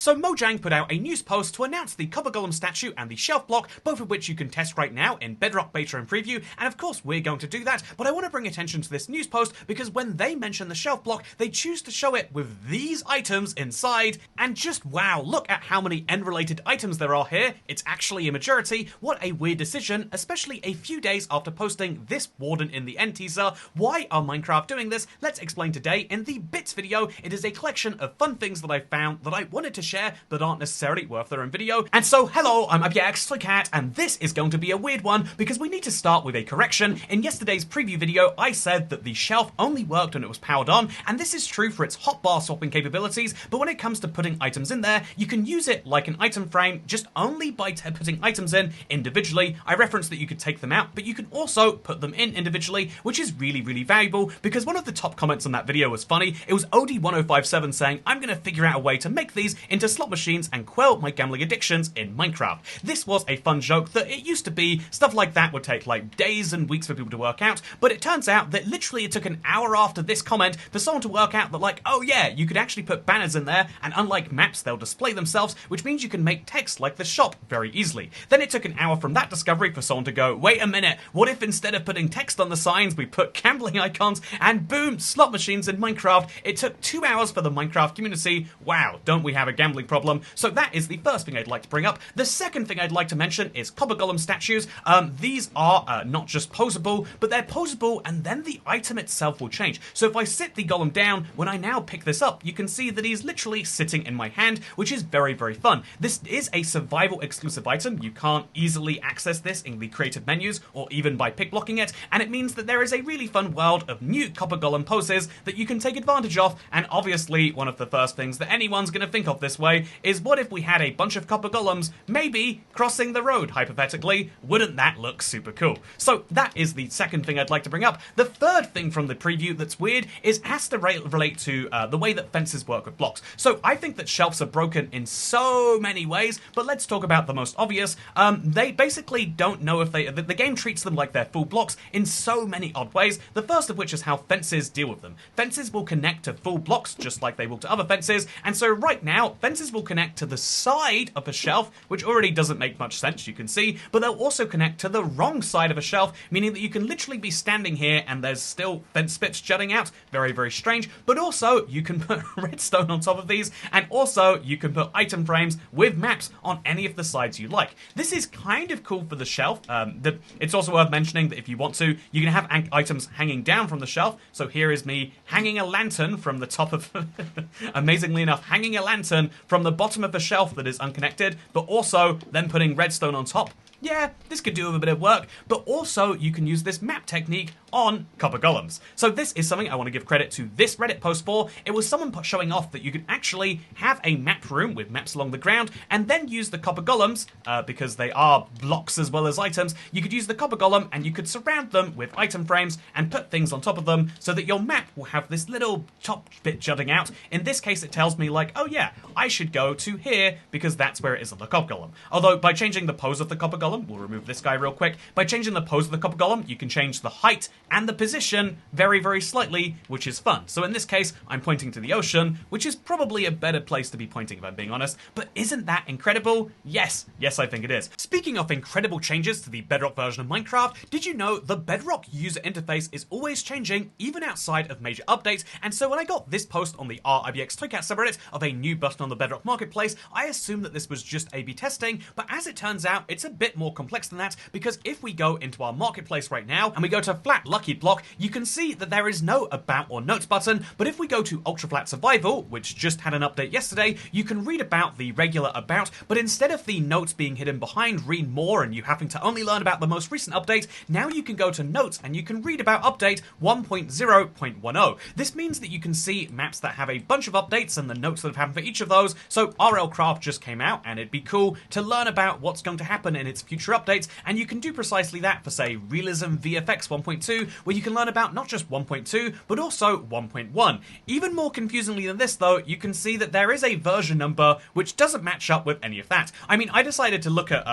So Mojang put out a news post to announce the Copper Golem statue and the shelf block, both of which you can test right now in Bedrock beta and preview, and of course we're going to do that, but I want to bring attention to this news post because when they mention the shelf block, they choose to show it with these items inside, and just wow, look at how many end-related items there are here. It's actually a majority. What a weird decision, especially a few days after posting this Warden in the end teaser. Why are Minecraft doing this? Let's explain today in the Bits video. It is a collection of fun things that I found that I wanted to share but aren't necessarily worth their own video. And so, hello, I'm Cat, and this is going to be a weird one because we need to start with a correction. In yesterday's preview video, I said that the shelf only worked when it was powered on, and this is true for its hotbar swapping capabilities, but when it comes to putting items in there, you can use it like an item frame just only by putting items in individually. I referenced that you could take them out, but you can also put them in individually, which is really, really valuable because one of the top comments on that video was funny. It was OD1057 saying, I'm going to figure out a way to make these into slot machines and quell my gambling addictions in Minecraft. This was a fun joke that it used to be stuff like that would take like days and weeks for people to work out, but it turns out that literally it took an hour after this comment for someone to work out that like, oh yeah, you could actually put banners in there, and unlike maps, they'll display themselves, which means you can make text like the shop very easily. Then it took an hour from that discovery for someone to go, wait a minute, what if instead of putting text on the signs, we put gambling icons, and boom, slot machines in Minecraft. It took 2 hours for the Minecraft community. Wow, don't we have a gambling problem? So that is the first thing I'd like to bring up. The second thing I'd like to mention is Copper Golem statues. These are not just posable, but they're posable and then the item itself will change. So if I sit the golem down, when I now pick this up, you can see that he's literally sitting in my hand, which is very, very fun. This is a survival exclusive item. You can't easily access this in the creative menus or even by pick blocking it, and it means that there is a really fun world of new Copper Golem poses that you can take advantage of, and obviously one of the first things that anyone's going to think of this way is what if we had a bunch of Copper Golems maybe crossing the road, hypothetically? Wouldn't that look super cool? So that is the second thing I'd like to bring up. The third thing from the preview that's weird is it has to relate to the way that fences work with blocks. So I think that shelves are broken in so many ways, but let's talk about the most obvious. They basically don't know if the game treats them like they're full blocks in so many odd ways, the first of which is how fences deal with them. Fences will connect to full blocks just like they will to other fences, and so right now, fences will connect to the side of a shelf, which already doesn't make much sense, you can see, but they'll also connect to the wrong side of a shelf, meaning that you can literally be standing here and there's still fence bits jutting out. Very, very strange, but also you can put redstone on top of these, and also you can put item frames with maps on any of the sides you like. This is kind of cool for the shelf. It's also worth mentioning that if you want to, you can have items hanging down from the shelf. So here is me hanging a lantern from the top of, amazingly enough, hanging a lantern from the bottom of the shelf that is unconnected, but also then putting redstone on top. Yeah, this could do with a bit of work, but also you can use this map technique on Copper Golems. So this is something I want to give credit to this Reddit post for. It was someone showing off that you could actually have a map room with maps along the ground and then use the Copper Golems, because they are blocks as well as items. You could use the Copper Golem and you could surround them with item frames and put things on top of them so that your map will have this little top bit jutting out. In this case, it tells me like, oh yeah, I should go to here because that's where it is on the Copper Golem. Although by changing the pose of the Copper Golem, we'll remove this guy real quick. By changing the pose of the Copper Golem, you can change the height and the position very, very slightly, which is fun. So in this case, I'm pointing to the ocean, which is probably a better place to be pointing if I'm being honest, but isn't that incredible? Yes, I think it is. Speaking of incredible changes to the Bedrock version of Minecraft, did you know the Bedrock user interface is always changing, even outside of major updates? And so when I got this post on the RIBX Toycat subreddit of a new button on the Bedrock marketplace, I assumed that this was just A/B testing, but as it turns out, it's a bit more complex than that, because if we go into our marketplace right now and we go to flat lucky block, you can see that there is no about or notes button, but if we go to ultra flat survival, which just had an update yesterday, you can read about the regular about, but instead of the notes being hidden behind read more and you having to only learn about the most recent update, now you can go to notes and you can read about update 1.0.10. This means that you can see maps that have a bunch of updates and the notes that have happened for each of those. So RL Craft just came out and it'd be cool to learn about what's going to happen in its future updates, and you can do precisely that for say Realism VFX 1.2, where you can learn about not just 1.2, but also 1.1. Even more confusingly than this, though, you can see that there is a version number which doesn't match up with any of that. I mean, I decided to look at,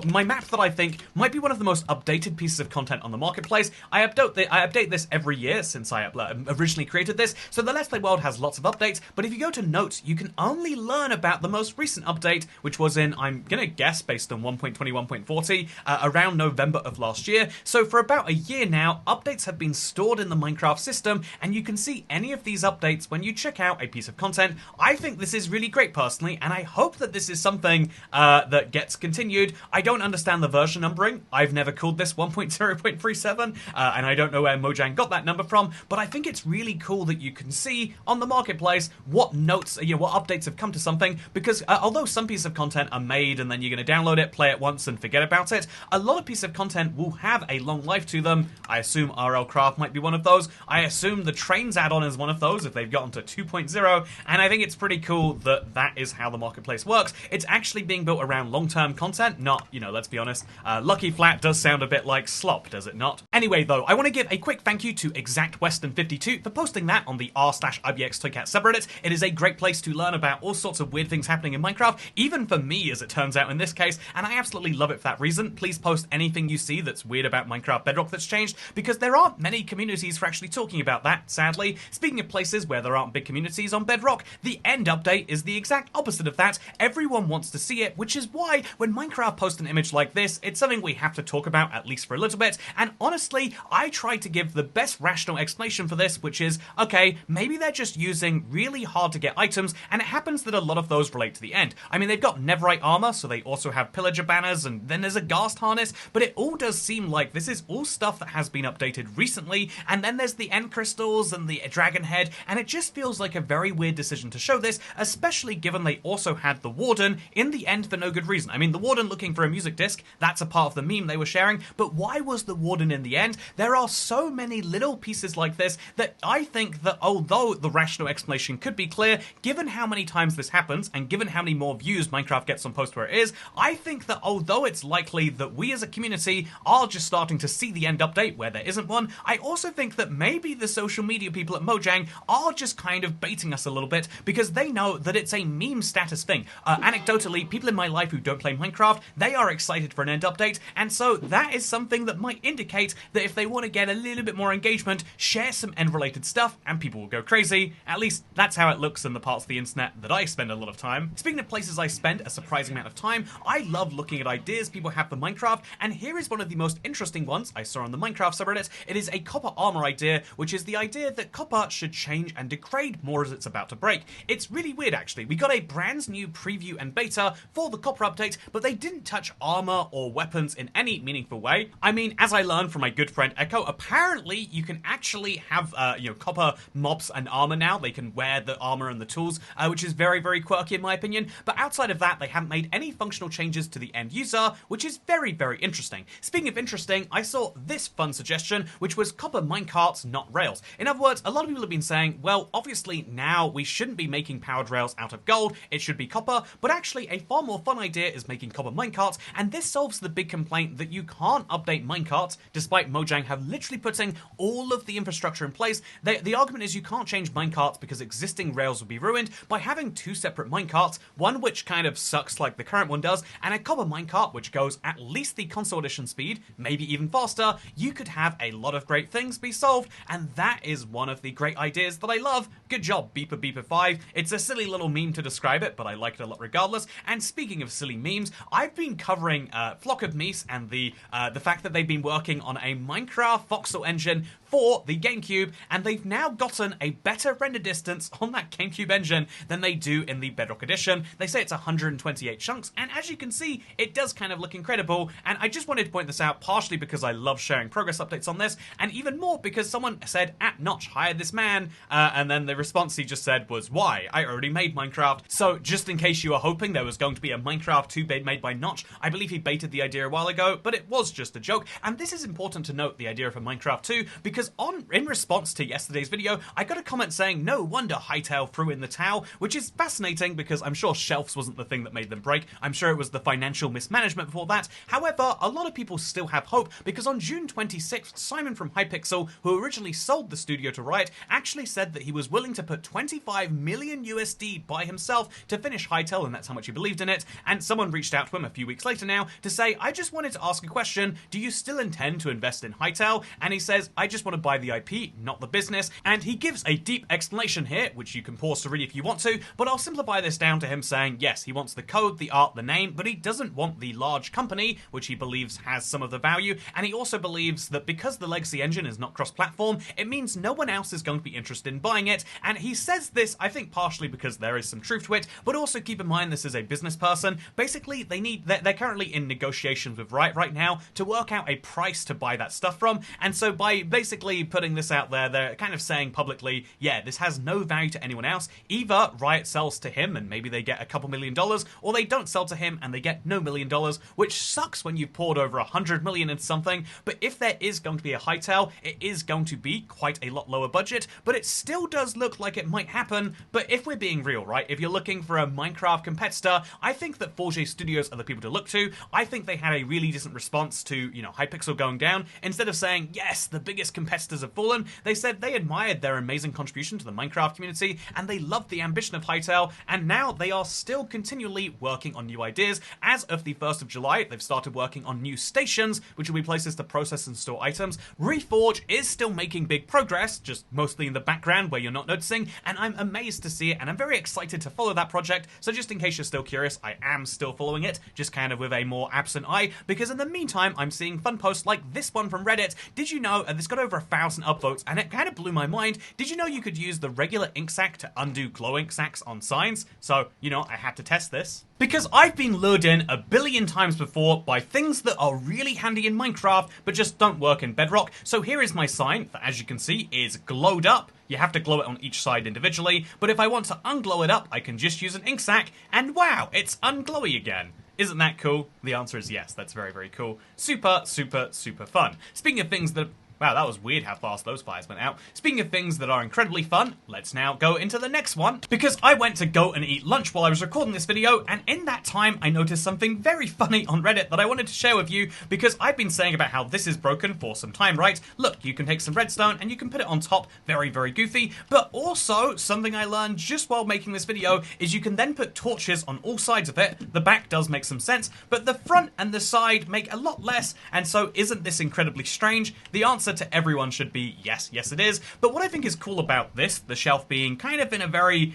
my map that I think might be one of the most updated pieces of content on the marketplace. I update this every year since I originally created this, so the Let's Play world has lots of updates, but if you go to notes, you can only learn about the most recent update, which was in, I'm gonna guess, based on 1.20, 1.40, around November of last year. So for about a year now, updates have been stored in the Minecraft system, and you can see any of these updates when you check out a piece of content. I think this is really great personally, and I hope that this is something that gets continued. I don't understand the version numbering. I've never called this 1.0.37, and I don't know where Mojang got that number from, but I think it's really cool that you can see on the marketplace what notes, what updates have come to something, because although some pieces of content are made and then you're going to download it, play it once and forget about it, a lot of pieces of content will have a long life to them. I assume RL Craft might be one of those. I assume the Trains add-on is one of those if they've gotten to 2.0, and I think it's pretty cool that that is how the marketplace works. It's actually being built around long-term content, not, let's be honest, Lucky Flat does sound a bit like slop, does it not? Anyway, though, I want to give a quick thank you to ExactWestern52 for posting that on the r/IBX Toycat subreddit. It is a great place to learn about all sorts of weird things happening in Minecraft, even for me, as it turns out in this case, and I absolutely love it for that reason. Please post anything you see that's weird about Minecraft Bedrock that's changed, because there aren't many communities for actually talking about that, sadly. Speaking of places where there aren't big communities on Bedrock, the end update is the exact opposite of that. Everyone wants to see it, which is why when Minecraft posts an image like this, it's something we have to talk about at least for a little bit, and honestly, I tried to give the best rational explanation for this, which is, okay, maybe they're just using really hard to get items, and it happens that a lot of those relate to the end. I mean, they've got Netherite armor, so they also have pillager banners, and then there's a ghast harness, but it all does seem like this is all stuff that has been updated recently, and then there's the end crystals and the dragon head, and it just feels like a very weird decision to show this, especially given they also had the Warden in the end for no good reason. I mean, the Warden looking for a music disc, that's a part of the meme they were sharing, but why was the Warden in the end? There are so many little pieces like this that I think that although the rational explanation could be clear, given how many times this happens, and given how many more views Minecraft gets on post where it is, I think that although it's likely that we as a community are just starting to see the end update where there isn't one, I also think that maybe the social media people at Mojang are just kind of baiting us a little bit, because they know that it's a meme status thing. Anecdotally, people in my life who don't play Minecraft, they are excited for an end update, and so that is something that might indicate that if they want to get a little bit more engagement, share some end-related stuff, and people will go crazy. At least that's how it looks in the parts of the internet that I spend a lot of time. Speaking of places I spend a surprising amount of time, I love looking at ideas people have for Minecraft, and here is one of the most interesting ones I saw on the Minecraft subreddit. It is a copper armor idea, which is the idea that copper should change and degrade more as it's about to break. It's really weird, actually. We got a brand new preview and beta for the copper update, but they didn't touch armor or weapons in any meaningful way. I mean, as I learned from my good friend Echo, apparently you can actually have, copper mobs and armor now. They can wear the armor and the tools, which is very, very quirky in my opinion. But outside of that, they haven't made any functional changes to the end user, which is very, very interesting. Speaking of interesting, I saw this fun suggestion, which was copper minecarts, not rails. In other words, a lot of people have been saying, well, obviously now we shouldn't be making powered rails out of gold, it should be copper, but actually a far more fun idea is making copper minecarts, and this solves the big complaint that you can't update minecarts, despite Mojang have literally putting all of the infrastructure in place. The argument is you can't change minecarts because existing rails would be ruined. By having two separate minecarts, one which kind of sucks like the current one does, and a copper minecart which goes at least the console edition speed, maybe even faster, you could have a lot of great things be solved, and that is one of the great ideas that I love. Good job, Beeper Beeper 5. It's a silly little meme to describe it, but I like it a lot regardless. And speaking of silly memes, I've been covering Flock of Meese and the fact that they've been working on a Minecraft voxel engine for the GameCube, and they've now gotten a better render distance on that GameCube engine than they do in the Bedrock edition. They say it's 128 chunks, and as you can see, it does kind of look incredible, and I just wanted to point this out partially because I love sharing progress updates on this, and even more because someone said, @Notch, hire this man, and then the response he just said was, why? I already made Minecraft. So just in case you were hoping there was going to be a Minecraft 2 made by Notch, I believe he baited the idea a while ago, but it was just a joke, and this is important to note, the idea of a Minecraft 2, because because in response to yesterday's video, I got a comment saying, no wonder Hightail threw in the towel, which is fascinating because I'm sure shelves wasn't the thing that made them break. I'm sure it was the financial mismanagement before that. However, a lot of people still have hope because on June 26th, Simon from Hypixel, who originally sold the studio to Riot, actually said that he was willing to put 25 million USD by himself to finish Hightail, and that's how much he believed in it. And someone reached out to him a few weeks later now to say, I just wanted to ask a question. Do you still intend to invest in Hightail? And he says, I just want to buy the IP, not the business. And he gives a deep explanation here, which you can pause to read if you want to, but I'll simplify this down to him saying, yes, he wants the code, the art, the name, but he doesn't want the large company, which he believes has some of the value. And he also believes that because the legacy engine is not cross-platform, it means no one else is going to be interested in buying it. And he says this, I think, partially because there is some truth to it, but also keep in mind this is a business person. Basically, they're currently in negotiations with Riot right now to work out a price to buy that stuff from. And so by basically putting this out there, they're kind of saying publicly, yeah, this has no value to anyone else. Either Riot sells to him and maybe they get a couple $1 million, or they don't sell to him and they get no $1 million, which sucks when you've poured over $100 million into something. But if there is going to be a Hightail, it is going to be quite a lot lower budget, but it still does look like it might happen. But if we're being real, right, if you're looking for a Minecraft competitor, I think that 4J Studios are the people to look to. I think they had a really decent response to, Hypixel going down. Instead of saying, yes, the biggest competitors have fallen, they said they admired their amazing contribution to the Minecraft community, and they loved the ambition of Hightail, and now they are still continually working on new ideas. As of the 1st of July, they've started working on new stations, which will be places to process and store items. Reforge is still making big progress, just mostly in the background where you're not noticing, and I'm amazed to see it, and I'm very excited to follow that project. So just in case you're still curious, I am still following it, just kind of with a more absent eye, because in the meantime, I'm seeing fun posts like this one from Reddit. Did you know, and this got over 1,000 upvotes, and it kind of blew my mind, did you know you could use the regular ink sac to undo glow ink sacs on signs? So, I had to test this. Because I've been lured in a billion times before by things that are really handy in Minecraft, but just don't work in Bedrock. So here is my sign that, as you can see, is glowed up. You have to glow it on each side individually, but if I want to unglow it up, I can just use an ink sac, and wow, it's unglowy again. Isn't that cool? The answer is yes, that's very, very cool. Super, super, super fun. Speaking of things that... Wow, that was weird how fast those fires went out. Speaking of things that are incredibly fun, let's now go into the next one. Because I went to go and eat lunch while I was recording this video, and in that time I noticed something very funny on Reddit that I wanted to share with you, because I've been saying about how this is broken for some time, right? Look, you can take some redstone and you can put it on top, very, very goofy, but also something I learned just while making this video is you can then put torches on all sides of it. The back does make some sense, but the front and the side make a lot less, and so isn't this incredibly strange? The answer to everyone should be yes, yes it is. But what I think is cool about this, the shelf being kind of in a very,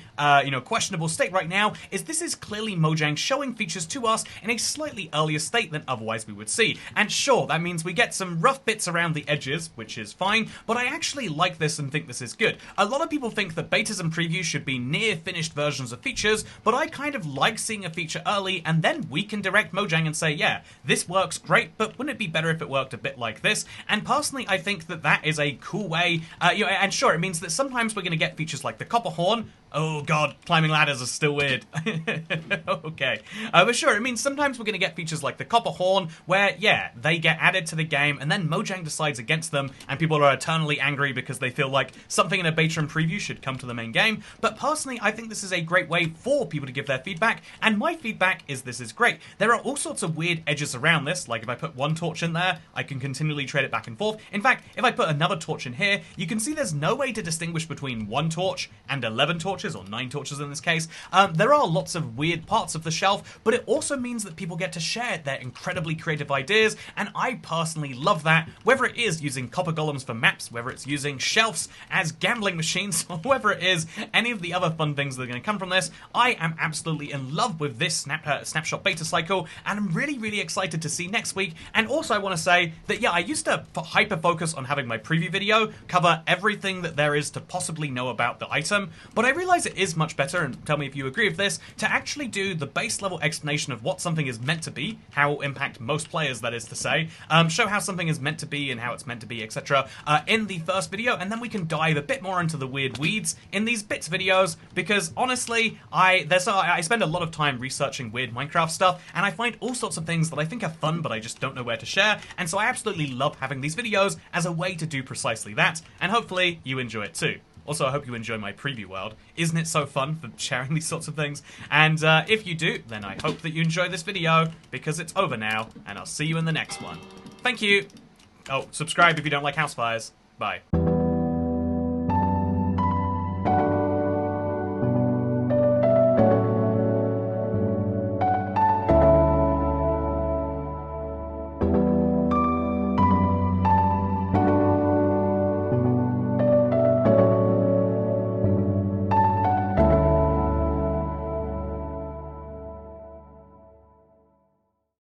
questionable state right now, is this is clearly Mojang showing features to us in a slightly earlier state than otherwise we would see. And sure, that means we get some rough bits around the edges, which is fine, but I actually like this and think this is good. A lot of people think that betas and previews should be near finished versions of features, but I kind of like seeing a feature early, and then we can direct Mojang and say, yeah, this works great, but wouldn't it be better if it worked a bit like this? And personally, I think that that is a cool way, and sure, it means that sometimes we're going to get features like the copper horn. Oh god, climbing ladders are still weird. Okay. But sure, it means sometimes we're going to get features like the copper horn, where, yeah, they get added to the game, and then Mojang decides against them, and people are eternally angry because they feel like something in a beta and preview should come to the main game. But personally, I think this is a great way for people to give their feedback, and my feedback is this is great. There are all sorts of weird edges around this, like if I put one torch in there, I can continually trade it back and forth. In fact, if I put another torch in here, you can see there's no way to distinguish between one torch and 11 torches, or 9 torches in this case. There are lots of weird parts of the shelf, but it also means that people get to share their incredibly creative ideas, and I personally love that, whether it is using copper golems for maps, whether it's using shelves as gambling machines, or whether it is any of the other fun things that are going to come from this. I am absolutely in love with this snapshot beta cycle, and I'm really, really excited to see next week. And also I want to say that, yeah, I used to hyper-focus on having my preview video cover everything that there is to possibly know about the item, but I realized realise it is much better, and tell me if you agree with this, to actually do the base level explanation of what something is meant to be, how it will impact most players, that is to say, show how something is meant to be and how it's meant to be, etc., in the first video, and then we can dive a bit more into the weird weeds in these bits videos, because honestly, I spend a lot of time researching weird Minecraft stuff, and I find all sorts of things that I think are fun, but I just don't know where to share, and so I absolutely love having these videos as a way to do precisely that, and hopefully you enjoy it too. Also, I hope you enjoy my preview world. Isn't it so fun for sharing these sorts of things? And if you do, then I hope that you enjoy this video, because it's over now, and I'll see you in the next one. Thank you! Oh, subscribe if you don't like house fires. Bye.